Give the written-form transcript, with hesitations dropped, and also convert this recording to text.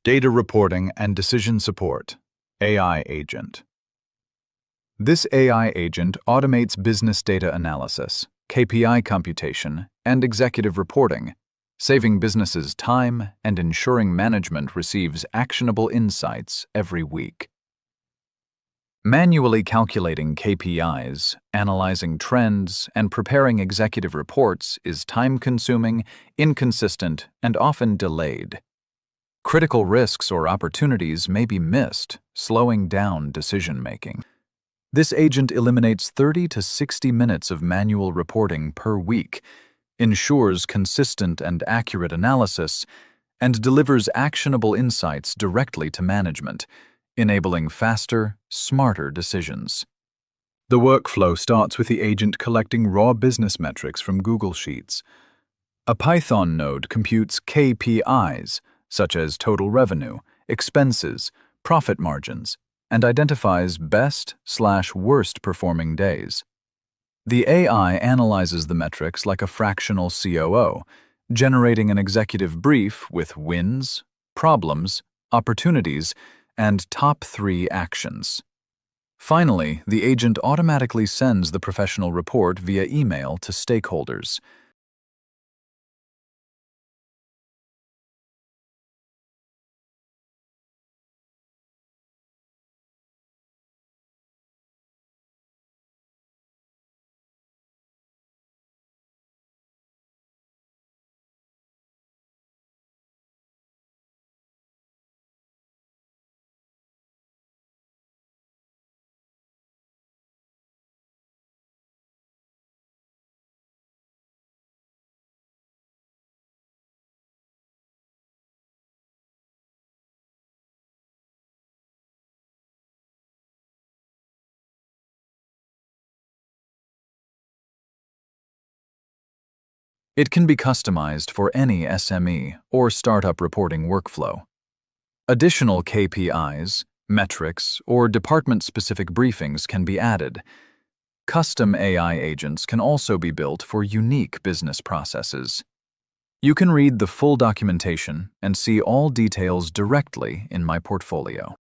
Data reporting and decision support. AI agent. This AI agent automates business data analysis, KPI computation, and executive reporting, saving businesses time and ensuring management receives actionable insights every week. Manually calculating KPIs, analyzing trends, and preparing executive reports is time-consuming, inconsistent, and often delayed. Critical risks or opportunities may be missed, slowing down decision-making. This agent eliminates 30 to 60 minutes of manual reporting per week, ensures consistent and accurate analysis, and delivers actionable insights directly to management, enabling faster, smarter decisions. The workflow starts with the agent collecting raw business metrics from Google Sheets. A Python node computes KPIs, such as total revenue, expenses, profit margins, and identifies best/worst performing days. The AI analyzes the metrics like a fractional COO, generating an executive brief with wins, problems, opportunities, and top 3 actions. Finally, the agent automatically sends the professional report via email to stakeholders. It can be customized for any SME or startup reporting workflow. Additional KPIs, metrics, or department-specific briefings can be added. Custom AI agents can also be built for unique business processes. You can read the full documentation and see all details directly in my portfolio.